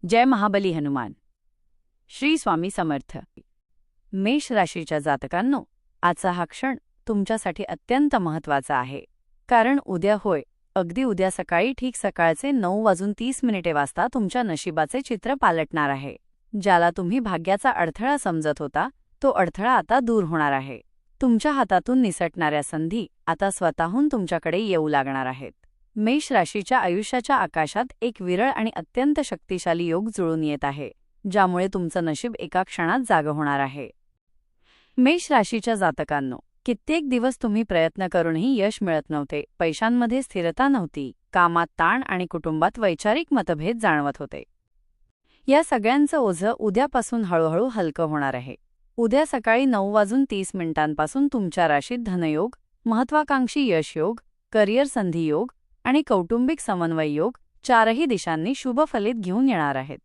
जय महाबली हनुमान. श्री स्वामी समर्थ. मेष राशीच्या जातकांनो, आजचा हा क्षण तुमच्यासाठी अत्यंत महत्त्वाचा आहे. कारण उद्या अगदी उद्या सकाळी ठीक सकाळचे 9:30 वाजता तुमच्या नशिबाचे चित्र पालटणार आहे. ज्याला तुम्ही भाग्याचा अडथळा समजत होता, तो अडथळा आता दूर होणार आहे. तुमच्या हातातून निसटणाऱ्या संधी आता स्वतःहून तुमच्याकडे येऊ लागणार आहेत. मेष राशीच्या आयुष्याच्या आकाशात एक विरळ आणि अत्यंत शक्तिशाली योग जुळून येत आहे, ज्यामुळे तुमचं नशीब एका क्षणात जागं होणार आहे. मेष राशीच्या जातकांनो, कित्येक दिवस तुम्ही प्रयत्न करूनही यश मिळत नव्हते. पैशांमध्ये स्थिरता नव्हती, कामात ताण आणि कुटुंबात वैचारिक मतभेद जाणवत होते. या सगळ्यांचं ओझं उद्यापासून हळूहळू हलकं होणार आहे. उद्या सकाळी 9:30 तुमच्या राशीत धनयोग, महत्वाकांक्षी यशयोग, करिअर संधियोग आणि कौटुंबिक समन्वय योग चारही दिशांनी शुभ फलित घेऊन येणार आहेत.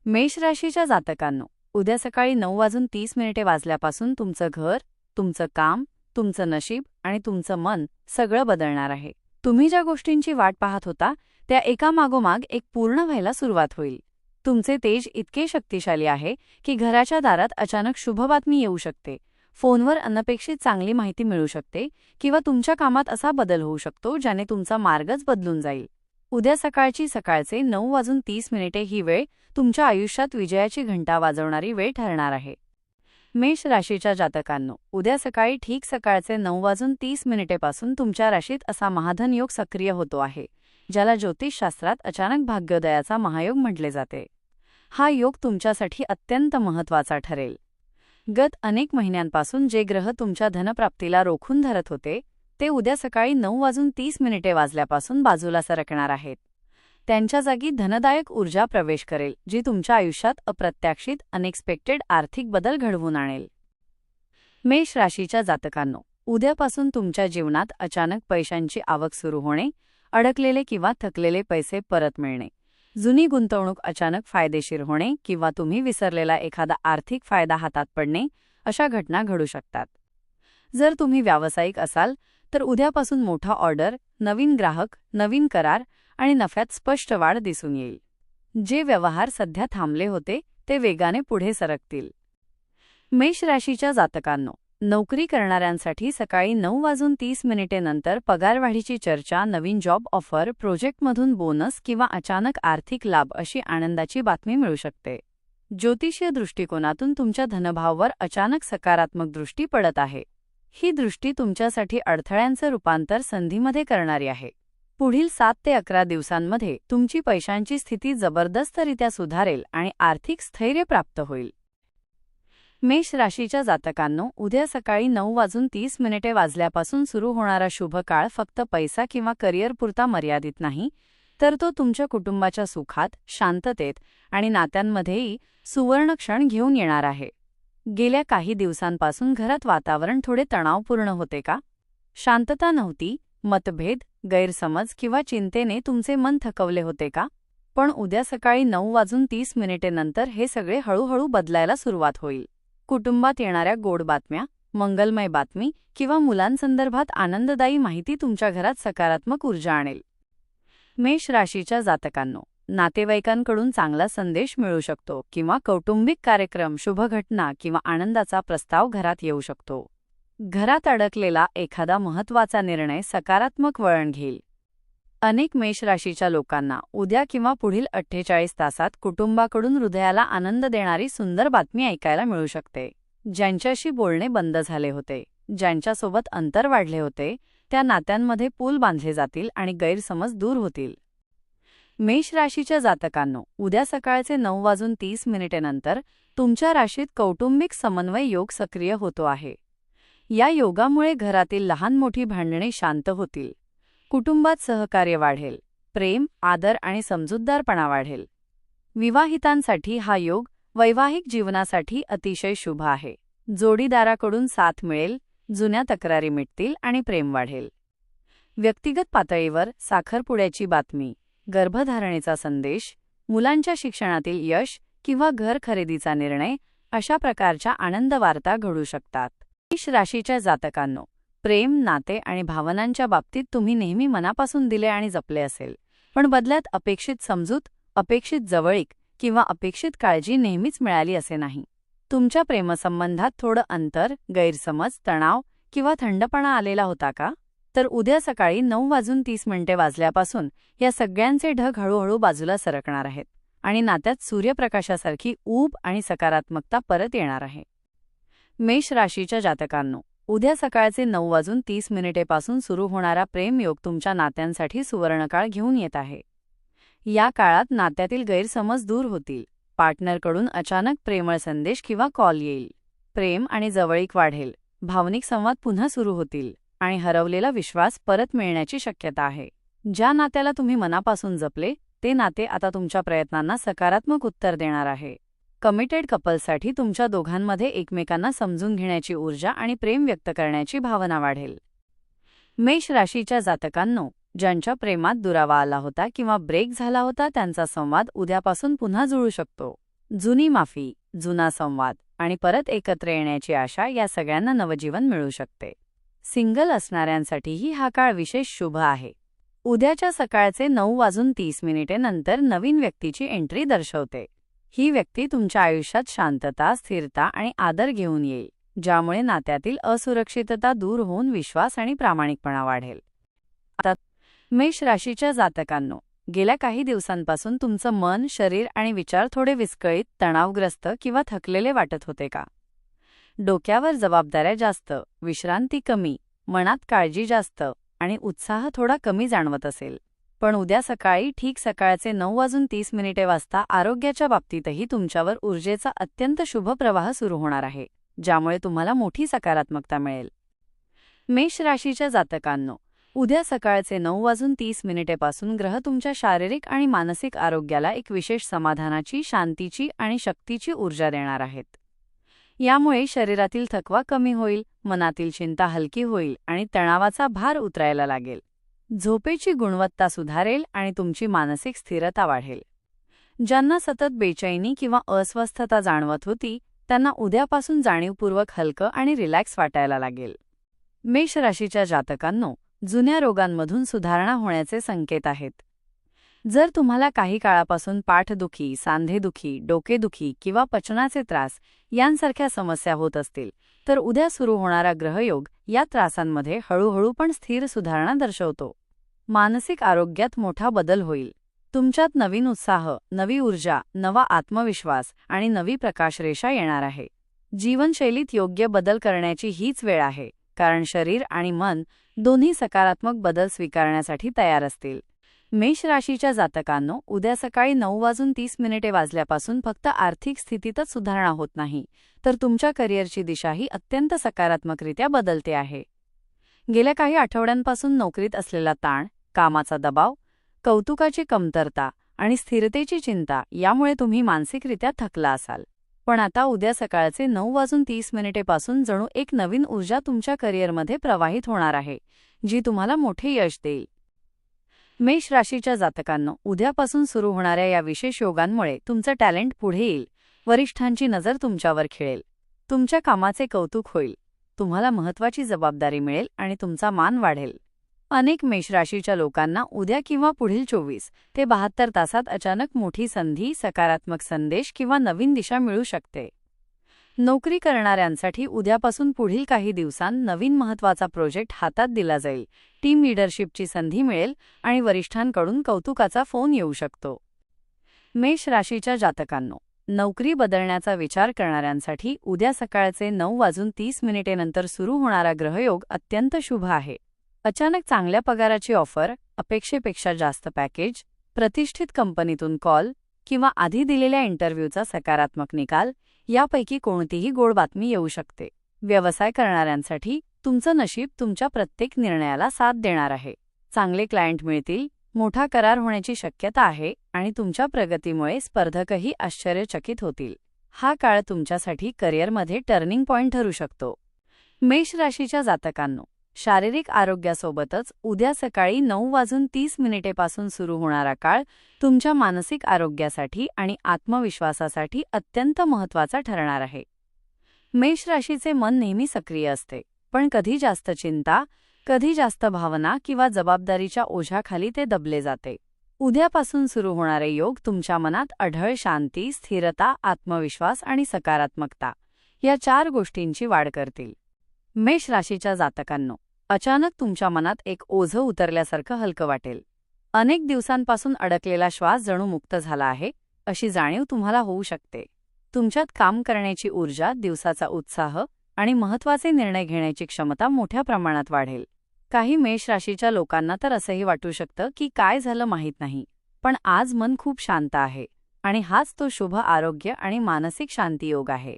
मेष राशीच्या जातकांनो, उद्या सकाळी 9:30 वाजल्यापासून तुमचं घर, तुमचं काम, तुमचं नशीब आणि तुमचं मन सगळं बदलणार आहे. तुम्ही ज्या गोष्टींची वाट पाहत होता त्या एकामागोमाग एक पूर्ण व्हायला सुरुवात होईल. तुमचे तेज इतके शक्तिशाली आहे की घराच्या दारात अचानक शुभ बातमी येऊ शकते. फोनवर अनपेक्षित चांगली माहिती मिळू शकते किंवा तुमच्या कामात असा बदल होऊ शकतो ज्याने तुमचा मार्गच बदलून जाईल. उद्या सकाळचे 9:30 ही वेळ तुमच्या आयुष्यात विजयाची घंटा वाजवणारी वेळ ठरणार आहे. मेष राशीच्या जातकांनो, उद्या सकाळी ठीक सकाळचे 9:30 तुमच्या राशीत असा महाधन योग सक्रिय होतो आहे, ज्याला ज्योतिषशास्त्रात अचानक भाग्योदयाचा महायोग म्हटले जाते. हा योग तुमच्यासाठी अत्यंत महत्त्वाचा ठरेल. गत अनेक महिन्यांपासून जे ग्रह तुमच्या धनप्राप्तीला रोखून धरत होते, ते उद्या सकाळी 9:30 वाजल्यापासून बाजूला सरकणार आहेत. त्यांच्या जागी धनदायक ऊर्जा प्रवेश करेल, जी तुमच्या आयुष्यात अप्रत्याशित अनएक्सपेक्टेड आर्थिक बदल घडवून आणेल. मेष राशीच्या जातकांनो, उद्यापासून तुमच्या जीवनात अचानक पैशांची आवक सुरू होणे, अडकलेले किंवा थकलेले पैसे परत मिळणे, जुनी गुंतवणूक अचानक फायदेशीर होणे किंवा तुम्ही विसरलेला एखादा आर्थिक फायदा हातात पडणे अशा घटना घडू शकतात. जर तुम्ही व्यावसायिक असाल तर उद्यापासून मोठा ऑर्डर, नवीन ग्राहक, नवीन करार आणि नफ्यात स्पष्ट वाढ दिसून येईल. जे व्यवहार सध्या थांबले होते ते वेगाने पुढे सरकतील. मेष राशीच्या जातकांनो, नोकरी करणाऱ्यांसाठी सकाळी 9:30 नंतर पगारवाढीची चर्चा, नवीन जॉब ऑफर, प्रोजेक्टमधून बोनस किंवा अचानक आर्थिक लाभ अशी आनंदाची बातमी मिळू शकते. ज्योतिषीय दृष्टिकोनातून तुमच्या धनभावावर अचानक सकारात्मक दृष्टी पडत आहे. ही दृष्टी तुमच्यासाठी अडथळ्यांचं रूपांतर संधीमध्ये करणारी आहे. पुढील 7 ते 11 दिवसांमध्ये तुमची पैशांची स्थिती जबरदस्तरित्या सुधारेल आणि आर्थिक स्थैर्य प्राप्त होईल. मेष राशीच्या जातकांनो, उद्या सकाळी 9:30 वाजल्यापासून सुरू होणारा शुभ काळ फक्त पैसा किंवा करिअरपुरता मर्यादित नाही, तर तो तुमच्या कुटुंबाच्या सुखात, शांततेत आणि नात्यांमध्येही सुवर्ण क्षण घेऊन येणार आहे. गेल्या काही दिवसांपासून घरात वातावरण थोडे तणावपूर्ण होते का? शांतता नव्हती, मतभेद, गैरसमज किंवा चिंतेने तुमचे मन थकवले होते का? पण उद्या सकाळी 9:30 नंतर हे सगळे हळूहळू बदलायला सुरुवात होईल. कुटुंबात येणाऱ्या गोड बातम्या, मंगलमय बातमी किंवा मुलांसंदर्भात आनंददायी माहिती तुमच्या घरात सकारात्मक ऊर्जा आणेल. मेष राशीच्या जातकांनो, नातेवाईकांकडून चांगला संदेश मिळू शकतो किंवा कौटुंबिक कार्यक्रम, शुभ घटना किंवा आनंदाचा प्रस्ताव घरात येऊ शकतो. घरात अडकलेला एखादा महत्त्वाचा निर्णय सकारात्मक वळण घेईल. अनेक मेष राशीच्या लोकांना उद्या किंवा पुढील 48 तासात कुटुंबाकडून हृदयाला आनंद देणारी सुंदर बातमी ऐकायला मिळू शकते. ज्यांच्याशी बोलणे बंद झाले होते, ज्यांच्यासोबत अंतर वाढले होते, त्या नात्यांमध्ये पूल बांधले जातील आणि गैरसमज दूर होतील. मेष राशीच्या जातकांनो, उद्या सकाळचे 9:30 नंतर तुमच्या राशीत कौटुंबिक समन्वय योग सक्रिय होतो आहे. या योगामुळे घरातील लहान मोठी भांडणे शांत होतील. कुटुंबात सहकार्य वाढेल, प्रेम, आदर आणि समजूतदारपणा वाढेल. विवाहितांसाठी हा योग वैवाहिक जीवनासाठी अतिशय शुभ आहे. जोडीदाराकडून साथ मिळेल, जुन्या तक्रारी मिटतील आणि प्रेम वाढेल. व्यक्तिगत पातळीवर साखरपुड्याची बातमी, गर्भधारणेचा संदेश, मुलांच्या शिक्षणातील यश किंवा घर खरेदीचा निर्णय अशा प्रकारच्या आनंदवार्ता घडू शकतात. मेष राशीच्या जातकांनो, प्रेम, नाते आणि भावनांच्या बाबतीत तुम्ही नेहमी मनापासून दिले आणि जपले असेल, पण बदल्यात अपेक्षित समजूत, अपेक्षित जवळीक किंवा अपेक्षित काळजी नेहमीच मिळाली असे नाही. तुमच्या प्रेमसंबंधात थोडं अंतर, गैरसमज, तणाव किंवा थंडपणा आलेला होता का? तर उद्या सकाळी 9:30 वाजल्यापासून या सगळ्यांचे ढग हळूहळू बाजूला सरकणार आहेत आणि नात्यात सूर्यप्रकाशासारखी ऊब आणि सकारात्मकता परत येणार आहे. मेष राशीच्या जातकांनो, उद्या सकाळचे 9:30 पासून सुरू होणारा प्रेमयोग तुमच्या नात्यांसाठी सुवर्णकाळ घेऊन येत आहे. या काळात नात्यातील गैरसमज दूर होतील, पार्टनरकडून अचानक प्रेमळ संदेश किंवा कॉल येईल, प्रेम आणि जवळीक वाढेल, भावनिक संवाद पुन्हा सुरू होतील आणि हरवलेला विश्वास परत मिळण्याची शक्यता आहे. ज्या नात्याला तुम्ही मनापासून जपले ते नाते आता तुमच्या प्रयत्नांना सकारात्मक उत्तर देणार आहे. कमिटेड कपल्ससाठी तुमच्या दोघांमध्ये एकमेकांना समजून घेण्याची ऊर्जा आणि प्रेम व्यक्त करण्याची भावना वाढेल. मेष राशीच्या जातकांनो, ज्यांच्या प्रेमात दुरावा आला होता किंवा ब्रेक झाला होता त्यांचा संवाद उद्यापासून पुन्हा जुळू शकतो. जुनी माफी, जुना संवाद आणि परत एकत्र येण्याची आशा या सगळ्यांना नवजीवन मिळू शकते. सिंगल असणाऱ्यांसाठीही हा काळ विशेष शुभ आहे. उद्याच्या सकाळचे 9:30 नंतर नवीन व्यक्तीची एंट्री दर्शवते. ही व्यक्ती तुमच्या आयुष्यात शांतता, स्थिरता आणि आदर घेऊन येईल, ज्यामुळे नात्यातील असुरक्षितता दूर होऊन विश्वास आणि प्रामाणिकपणा वाढेल. आता मेष राशीच्या जातकांनो, गेल्या काही दिवसांपासून तुमचं मन, शरीर आणि विचार थोडे विस्कळीत, तणावग्रस्त किंवा थकलेले वाटत होते का? डोक्यावर जबाबदाऱ्या जास्त, विश्रांती कमी, मनात काळजी जास्त आणि उत्साह थोडा कमी जाणवत असेल. पण उद्या सकाळी ठीक सकाळचे 9:30 वाजता आरोग्याच्या बाबतीतही तुमच्यावर ऊर्जेचा अत्यंत शुभ प्रवाह सुरू होणार आहे, ज्यामुळे तुम्हाला मोठी सकारात्मकता मिळेल. मेष राशीच्या जातकांनो, उद्या सकाळचे 9:30 पासून ग्रह तुमच्या शारीरिक आणि मानसिक आरोग्याला एक विशेष समाधानाची, शांतीची आणि शक्तीची ऊर्जा देणार आहेत. यामुळे शरीरातील थकवा कमी होईल, मनातील चिंता हलकी होईल आणि तणावाचा भार उतरायला लागेल. झोपेची गुणवत्ता सुधारेल आणि तुमची मानसिक स्थिरता वाढेल. ज्यांना सतत बेचैनी किंवा अस्वस्थता जाणवत होती त्यांना उद्यापासून जाणीवपूर्वक हलकं आणि रिलॅक्स वाटायला लागेल. मेष राशीच्या जातकांनो, जुन्या रोगांमधून सुधारणा होण्याचे संकेत आहेत. जर तुम्हाला काही काळापासून पाठदुखी, सांधेदुखी, डोकेदुखी किंवा पचनाचे त्रास यांसारख्या समस्या होत असतील तर उद्या सुरू होणारा ग्रहयोग या त्रासांमध्ये हळूहळू पण स्थिर सुधारणा दर्शवतो. मानसिक आरोग्यात मोठा बदल होईल. तुमच्यात नवीन उत्साह, नवी ऊर्जा, नवा आत्मविश्वास आणि नवी प्रकाशरेषा येणार आहे. जीवनशैलीत योग्य बदल करण्याची हीच वेळ आहे, कारण शरीर आणि मन दोन्ही सकारात्मक बदल स्वीकारण्यासाठी तयार असतील. मेष राशीच्या जातकांनो, उद्या सकाळी 9:30 वाजल्यापासून फक्त आर्थिक स्थितीतच सुधारणा होत नाही, तर तुमच्या करिअरची दिशाही अत्यंत सकारात्मकरित्या बदलते आहे. गेल्या काही आठवड्यांपासून नोकरीत असलेला ताण, कामाचा दबाव, कौतुकाची कमतरता आणि स्थिरतेची चिंता यामुळे तुम्ही मानसिकरित्या थकला असाल. पण आता उद्या सकाळचे 9:30 पासून जणू एक नवीन ऊर्जा तुमच्या करिअरमध्ये प्रवाहित होणार आहे, जी तुम्हाला मोठे यश देईल. मेष राशीच्या जातकांनो, उद्यापासून सुरू होणाऱ्या या विशेष योगांमुळे तुमचं टॅलेंट पुढे येईल, वरिष्ठांची नजर तुमच्यावर खिळेल, तुमच्या कामाचे कौतुक होईल, तुम्हाला महत्त्वाची जबाबदारी मिळेल आणि तुमचा मान वाढेल. अनेक मेष राशीच्या लोकांना उद्या किंवा पुढील 24 ते 72 तासात अचानक मोठी संधी, सकारात्मक संदेश किंवा नवीन दिशा मिळू शकते. नोकरी करणाऱ्यांसाठी उद्यापासून पुढील काही दिवसांत नवीन महत्त्वाचा प्रोजेक्ट हातात दिला जाईल, टीम लीडरशिपची संधी मिळेल आणि वरिष्ठांकडून कौतुकाचा फोन येऊ शकतो. मेष राशीच्या जातकांनो, नोकरी बदलण्याचा विचार करणाऱ्यांसाठी उद्या सकाळचे 9:30 नंतर सुरू होणारा ग्रहयोग अत्यंत शुभ आहे. अचानक चांगल्या पगाराची ऑफर, अपेक्षेपेक्षा जास्त पॅकेज, प्रतिष्ठित कंपनीतून कॉल किंवा आधी दिलेल्या इंटरव्ह्यूचा सकारात्मक निकाल यापैकी कोणतीही गोड बातमी येऊ शकते. व्यवसाय करणाऱ्यांसाठी तुमचं नशीब तुमच्या प्रत्येक निर्णयाला साथ देणार आहे. चांगले क्लायंट मिळतील, मोठा करार होण्याची शक्यता आहे आणि तुमच्या प्रगतीमुळे स्पर्धकही आश्चर्यचकित होतील. हा काळ तुमच्यासाठी करिअरमध्ये टर्निंग पॉइंट ठरू शकतो. मेष राशीच्या जातकांनो, शारीरिक आरोग्यासोबतच उद्या सकाळी 9:30 पासून सुरू होणारा काळ तुमच्या मानसिक आरोग्यासाठी आणि आत्मविश्वासासाठी अत्यंत महत्त्वाचा ठरणार आहे. मेष राशीचे मन नेहमी सक्रिय असते, पण कधी जास्त चिंता, कधी जास्त भावना किंवा जबाबदारीच्या ओझ्याखाली ते दबले जाते. उद्यापासून सुरू होणारे योग तुमच्या मनात अढळ शांती, स्थिरता, आत्मविश्वास आणि सकारात्मकता या 4 गोष्टींची वाढ करतील. मेष राशीच्या जातकांनो, अचानक तुमच्या मनात एक ओझं उतरल्यासारखं हलकं वाटेल. अनेक दिवसांपासून अडकलेला श्वास जणू मुक्त झाला आहे अशी जाणीव तुम्हाला होऊ शकते. तुमच्यात काम करण्याची ऊर्जा, दिवसाचा उत्साह आणि महत्त्वाचे निर्णय घेण्याची क्षमता मोठ्या प्रमाणात वाढेल. काही मेष राशीच्या लोकांना तर असंही वाटू शकतं की काय झालं माहीत नाही, पण आज मन खूप शांत आहे आणि हाच तो शुभ आरोग्य आणि मानसिक शांतियोग आहे.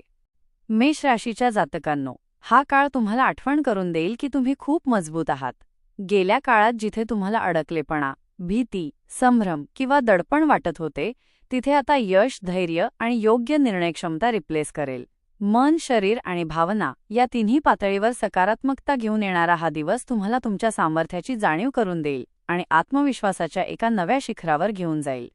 मेष राशीच्या जातकांनो, हा काळ तुम्हाला आठवण करून देईल की तुम्ही खूप मजबूत आहात. गेल्या काळात जिथे तुम्हाला अडकलेपणा, भीती, संभ्रम किंवा दडपण वाटत होते, तिथे आता यश, धैर्य आणि योग्य निर्णयक्षमता रिप्लेस करेल. मन, शरीर आणि भावना या तिन्ही पातळीवर सकारात्मकता घेऊन येणारा हा दिवस तुम्हाला तुमच्या सामर्थ्याची जाणीव करून देईल आणि आत्मविश्वासाच्या एका नव्या शिखरावर घेऊन जाईल.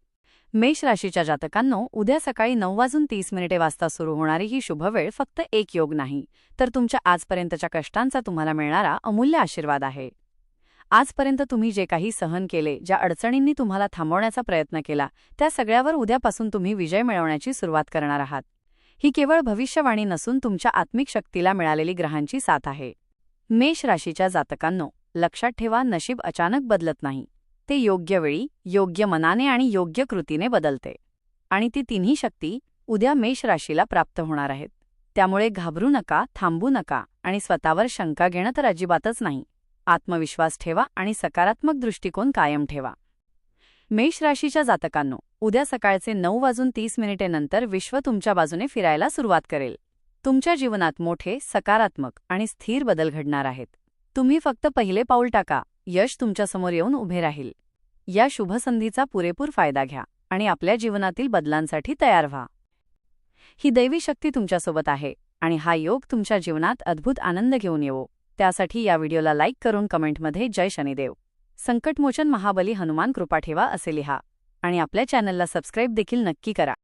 मेष राशीच्या जातकांनो, उद्या सकाळी 9:30 वाजता सुरू होणारी ही शुभवेळ फक्त एक योग नाही, तर तुमच्या आजपर्यंतच्या कष्टांचा तुम्हाला मिळणारा अमूल्य आशीर्वाद आहे. आजपर्यंत तुम्ही जे काही सहन केले, ज्या अडचणींनी तुम्हाला थांबवण्याचा प्रयत्न केला, त्या सगळ्यावर उद्यापासून तुम्ही विजय मिळवण्याची सुरुवात करणार आहात. ही केवळ भविष्यवाणी नसून तुमच्या आत्मिक शक्तीला मिळालेली ग्रहांची साथ आहे. मेष राशीच्या जातकांनो, लक्षात ठेवा, नशीब अचानक बदलत नाही. ते योग्य वेळी, योग्य मनाने आणि योग्य कृतीने बदलते. आणि ती तिन्ही शक्ती उद्या मेष राशीला प्राप्त होणार आहेत. त्यामुळे घाबरू नका, थांबू नका आणि स्वतःवर शंका घेणं तर अजिबातच नाही. आत्मविश्वास ठेवा आणि सकारात्मक दृष्टिकोन कायम ठेवा. मेष राशीच्या जातकांनो, उद्या सकाळचे 9:30 नंतर विश्व तुमच्या बाजूने फिरायला सुरुवात करेल. तुमच्या जीवनात मोठे, सकारात्मक आणि स्थिर बदल घडणार आहेत. तुम्ही फक्त पहिले पाऊल टाका, यश तुमच्यासमोर येऊन उभे राहील. या शुभसंधीचा पुरेपूर फायदा घ्या आणि आपल्या जीवनातील बदलांसाठी तयार व्हा. ही दैवी शक्ती तुमच्यासोबत आहे आणि हा योग तुमच्या जीवनात अद्भुत आनंद घेऊन येवो. त्यासाठी या व्हिडिओला लाईक करून कमेंटमध्ये जय शनिदेव, संकटमोचन महाबली हनुमान कृपा ठेवा असे लिहा आणि आपल्या चॅनलला सबस्क्राईब देखील नक्की करा.